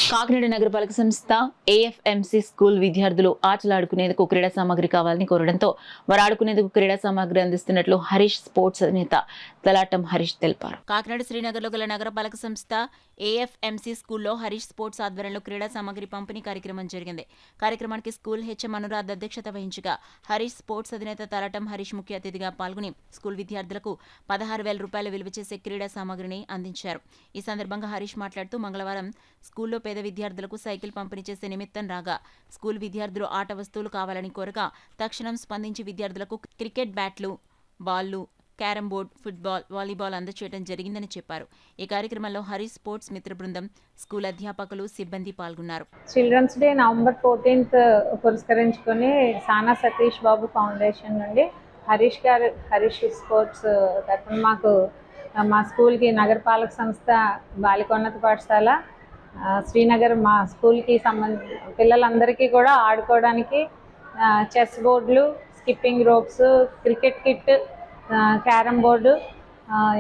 కాకినాడ నగరపాలక సంస్థ AFMC school విద్యార్థులు ఆటలాడుకునేందుకు క్రీడా సామాగ్రి కావాలని కోరడంతో వారు ఆడుకునేందుకు క్రీడా సామాగ్రి అందిస్తున్నట్లు హరీష్ స్పోర్ట్స్ అధినేత తలాటం హరీష్ తెలిపారు. కాకినాడ శ్రీనగర్లో గల నగరపాలక సంస్థ ఏఎఫ్ఎంసీ స్కూల్లో హరీష్ స్పోర్ట్స్ ఆధ్వర్యంలో క్రీడా సామాగ్రి పంపిణీ కార్యక్రమం జరిగింది. కార్యక్రమానికి స్కూల్ హెచ్ఎం అనురాధ్ అధ్యక్షత వహించగా హరీష్ స్పోర్ట్స్ అధినేత తలాటం హరీష్ ముఖ్య అతిథిగా పాల్గొని స్కూల్ విద్యార్థులకు 16,000 రూపాయల విలువ చేసే క్రీడా సామాగ్రిని అందించారు. ఈ సందర్భంగా హరీష్ మాట్లాడుతూ మంగళవారం స్కూల్లో పేద విద్యార్థులకు సైకిల్ పంపిణీ చేసే నిమిత్తం రాగా స్కూల్ విద్యార్థులు ఆట వస్తువులు కావాలని కోరగా తక్షణం స్పందించి విద్యార్థులకు క్రికెట్ బ్యాట్లు, బాల్లు, క్యారమ్ బోర్డ్, ఫుట్బాల్, వాలీబాల్ అందజేయడం జరిగిందని చెప్పారు. ఈ కార్యక్రమంలో హరీష్ స్పోర్ట్స్ మిత్ర బృందం, స్కూల్ అధ్యాపకులు, సిబ్బంది పాల్గొన్నారు. చిల్డ్రన్స్ డే నవంబర్ 14th పురస్కరించుకొని సానా సతీష్ బాబు ఫౌండేషన్ నుండి హరీష్ స్పోర్ట్స్ తరఫున మా స్కూల్కి నగరపాలక సంస్థ బాలికోన్నత పాఠశాల శ్రీనగర్ మా స్కూల్కి పిల్లలందరికీ కూడా ఆడుకోవడానికి చెస్ బోర్డులు, skipping ropes, cricket kit, carrom board,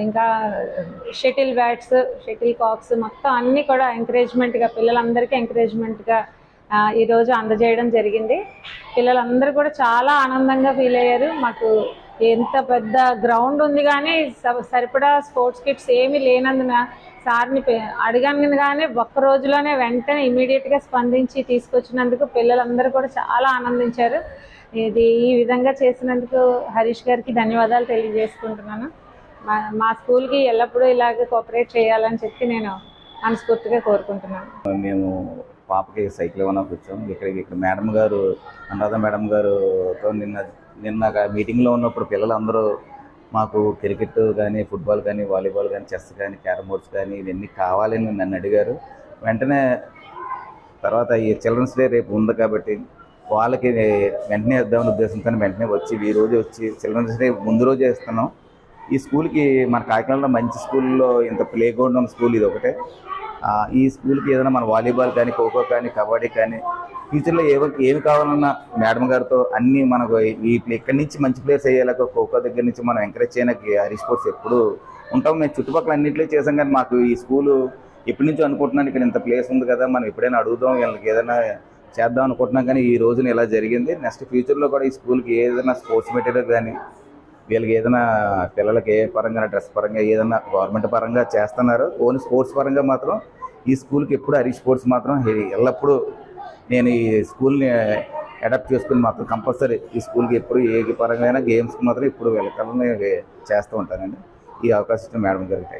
ఇంకా షటిల్ బ్యాట్స్, షటిల్ కాక్స్ మొత్తం అన్నీ కూడా పిల్లలందరికీ ఎంకరేజ్మెంట్గా ఈరోజు అందజేయడం జరిగింది. పిల్లలందరూ కూడా చాలా ఆనందంగా ఫీల్ అయ్యారు. మాకు ఎంత పెద్ద గ్రౌండ్ ఉంది కానీ సరిపడా స్పోర్ట్స్ కిట్స్ ఏమీ లేనందున సార్ని అడగగానే ఒక్క రోజులోనే వెంటనే ఇమీడియట్గా స్పందించి తీసుకొచ్చినందుకు పిల్లలందరూ కూడా చాలా ఆనందించారు. ఈ విధంగా చేసినందుకు హరీష్ గారికి ధన్యవాదాలు తెలియజేసుకుంటున్నాను. మా స్కూల్కి ఎల్లప్పుడూ ఇలాగ కోఆపరేట్ చేయాలని చెప్పి నేను మనస్ఫూర్తిగా కోరుకుంటున్నాను. మేము పాపకి సైకిల్ ఇవ్వడానికి వచ్చాం. ఇక్కడ మేడం గారు, అనురాధ మేడం గారుతో నిన్న మీటింగ్లో ఉన్నప్పుడు పిల్లలందరూ మాకు క్రికెట్ కానీ, ఫుట్బాల్ కానీ, వాలీబాల్ కానీ, చెస్ కానీ, క్యారమ్ బోర్డ్స్ కానీ ఇవన్నీ కావాలని నన్ను అడిగారు. వెంటనే తర్వాత ఈ చిల్డ్రన్స్ డే రేపు ఉంది కాబట్టి వాళ్ళకి వెంటనే ఇద్దామనే ఉద్దేశంతో వెంటనే ఈ రోజు వచ్చి చిల్డ్రన్స్ డే ముందు రోజే ఇస్తున్నాం. ఈ స్కూల్కి మన కాకినాడలో మంచి స్కూల్లో ఇంత ప్లే గ్రౌండ్ ఉన్న స్కూల్ ఇది ఒకటే. ఈ స్కూల్కి ఏదైనా మన వాలీబాల్ కానీ, ఖోఖో కానీ, కబడ్డీ కానీ ఫ్యూచర్లో ఏమి కావాలన్నా మేడం గారితో అన్నీ మనకు ఇక్కడి నుంచి మంచి ప్లేయర్స్ అయ్యేలాగా ఖోఖో దగ్గర నుంచి మనం ఎంకరేజ్ చేయడానికి హరీష్ స్పోర్ట్స్ ఎప్పుడు ఉంటాం. మేము చుట్టుపక్కల అన్నింటిలో చేసాం కానీ మాకు ఈ స్కూలు ఎప్పటి నుంచో అనుకుంటున్నాను ఇక్కడ ఇంత ప్లేస్ ఉంది కదా, మనం ఎప్పుడైనా అడుగుదాం, వీళ్ళకి ఏదైనా చేద్దాం అనుకుంటున్నాం. కానీ ఈ రోజున ఇలా జరిగింది. నెక్స్ట్ ఫ్యూచర్లో కూడా ఈ స్కూల్కి ఏదైనా స్పోర్ట్స్ మెటీరియల్ కానీ వీళ్ళకి ఏదైనా పిల్లలకి ఏ పరంగా డ్రెస్ పరంగా ఏదైనా గవర్నమెంట్ పరంగా చేస్తున్నారు. ఓన్లీ స్పోర్ట్స్ పరంగా మాత్రం ఈ స్కూల్కి ఎప్పుడు హరీష్ స్పోర్ట్స్ మాత్రం ఎల్లప్పుడూ నేను ఈ స్కూల్ని అడాప్ట్ చేసుకుని మాత్రం కంపల్సరీ ఈ స్కూల్కి ఎప్పుడు ఏ పరంగా గేమ్స్కి మాత్రం ఇప్పుడు వెళ్ళకాలని చేస్తూ ఉంటానండి. ఈ అవకాశం మేడం గారికి